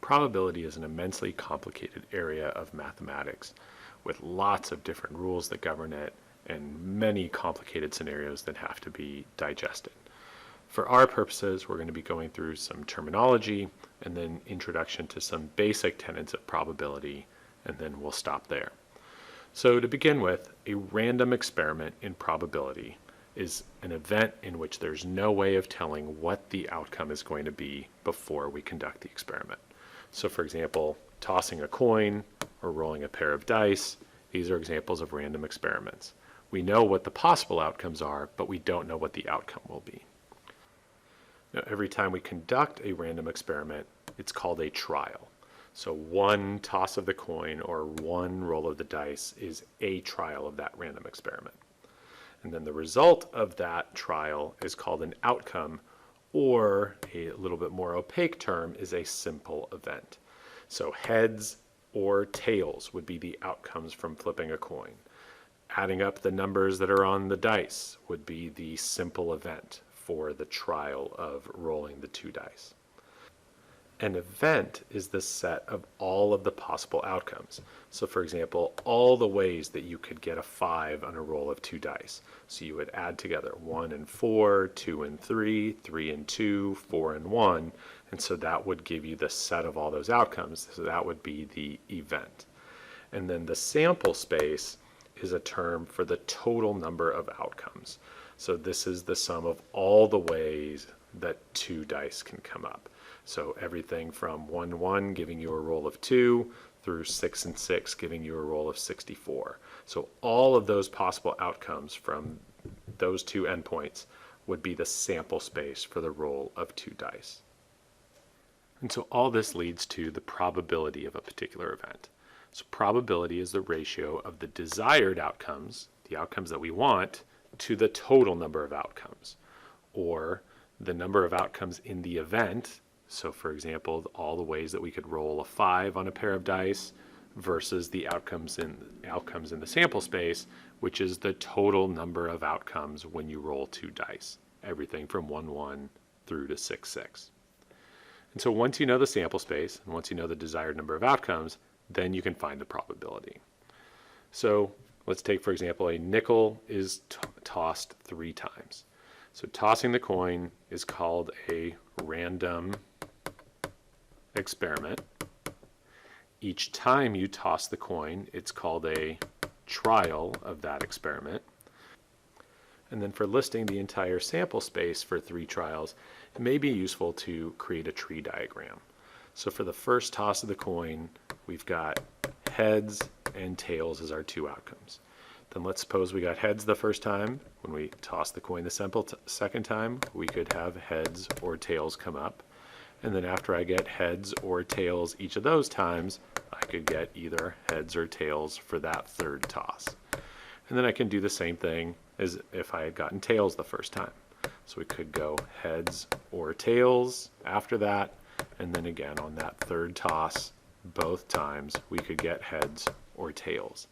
probability is an immensely complicated area of mathematics with lots of different rules that govern it and many complicated scenarios that have to be digested. For our purposes, we're going to be going through some terminology and then introduction to some basic tenets of probability, and then we'll stop there. So to begin with, a random experiment in probability is an event in which there's no way of telling what the outcome is going to be before we conduct the experiment. So for example, tossing a coin or rolling a pair of dice, these are examples of random experiments. We know what the possible outcomes are, but we don't know what the outcome will be. Now, every time we conduct a random experiment, it's called a trial. So one toss of the coin or one roll of the dice is a trial of that random experiment. And then the result of that trial is called an outcome, or a little bit more opaque term is a simple event. So heads or tails would be the outcomes from flipping a coin. Adding up the numbers that are on the dice would be the simple event for the trial of rolling the two dice. An event is the set of all of the possible outcomes. So for example, all the ways that you could get a 5 on a roll of two dice. So you would add together 1 and 4, 2 and 3, 3 and 2, 4 and 1, and so that would give you the set of all those outcomes. So that would be the event. And then the sample space is a term for the total number of outcomes. So this is the sum of all the ways that two dice can come up. So everything from 1, 1 giving you a roll of 2 through 6 and 6 giving you a roll of 64. So all of those possible outcomes from those two endpoints would be the sample space for the roll of two dice. And so all this leads to the probability of a particular event. So probability is the ratio of the desired outcomes, the outcomes that we want, to the total number of outcomes, or the number of outcomes in the event. So for example, all the ways that we could roll a 5 on a pair of dice versus the outcomes in the sample space, which is the total number of outcomes when you roll two dice, everything from 1, 1 through to 6, 6. And so once you know the sample space and once you know the desired number of outcomes, then you can find the probability. So let's take, for example, a nickel is tossed 3 times. So tossing the coin is called a random experiment. Each time you toss the coin, it's called a trial of that experiment. And then for listing the entire sample space for 3 trials, it may be useful to create a tree diagram. So for the first toss of the coin, we've got heads and tails as our 2 outcomes. Then let's suppose we got heads the first time. When we toss the coin the second time, we could have heads or tails come up. And then after I get heads or tails each of those times, I could get either heads or tails for that third toss. And then I can do the same thing as if I had gotten tails the first time. So we could go heads or tails after that, and then again on that third toss, both times we could get heads or tails.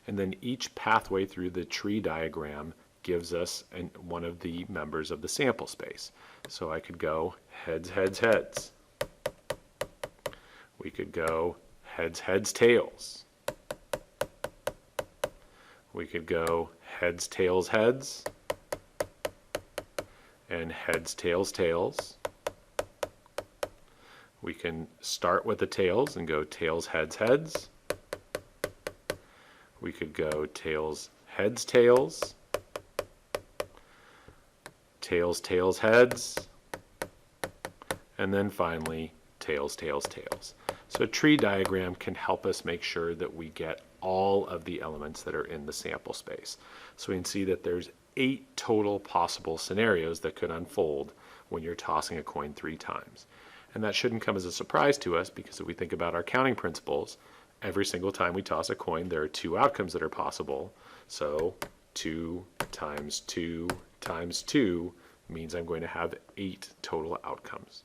And then each pathway through the tree diagram gives us one of the members of the sample space. So I could go heads, heads, heads. We could go heads, heads, tails. We could go heads, tails, heads, and heads, tails, tails. We can start with the tails and go tails, heads, heads. We could go tails, heads, tails, tails, tails, heads, and then finally tails, tails, tails. So a tree diagram can help us make sure that we get all of the elements that are in the sample space. So we can see that there's 8 total possible scenarios that could unfold when you're tossing a coin 3 times. And that shouldn't come as a surprise to us, because if we think about our counting principles, every single time we toss a coin, there are 2 outcomes that are possible. So 2 times 2 times 2 means I'm going to have 8 total outcomes.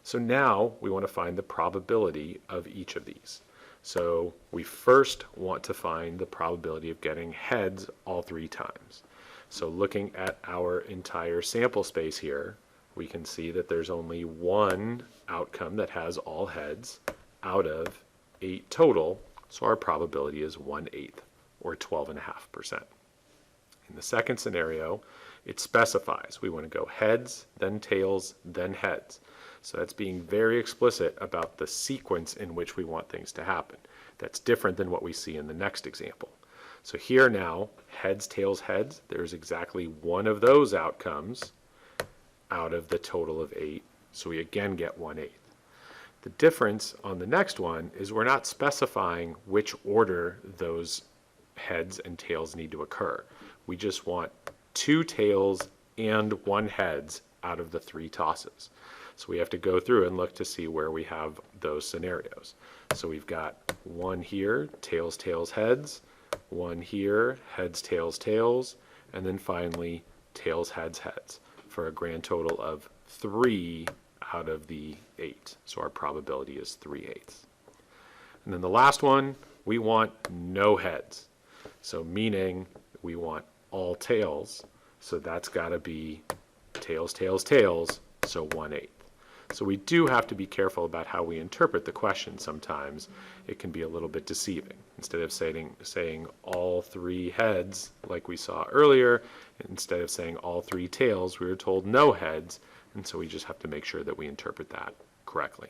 So now we want to find the probability of each of these. So we first want to find the probability of getting heads all 3 times. So looking at our entire sample space here, we can see that there's only one outcome that has all heads out of 8 total, so our probability is 1/8, or 12.5%. In the second scenario, it specifies we want to go heads, then tails, then heads. So that's being very explicit about the sequence in which we want things to happen. That's different than what we see in the next example. So here now, heads, tails, heads, there's exactly one of those outcomes out of the total of 8, so we again get 1/8. The difference on the next one is we're not specifying which order those heads and tails need to occur. We just want 2 tails and 1 heads out of the 3 tosses. So we have to go through and look to see where we have those scenarios. So we've got 1 here, tails, tails, heads, 1 here, heads, tails, tails, and then finally tails, heads, heads, for a grand total of 3 out of the 8. So our probability is 3/8. And then the last one, we want no heads. So meaning we want all tails. So that's got to be tails, tails, tails, so 1/8. So we do have to be careful about how we interpret the question sometimes. It can be a little bit deceiving. Instead of saying all 3 heads, like we saw earlier, instead of saying all 3 tails, we were told no heads, and so we just have to make sure that we interpret that correctly.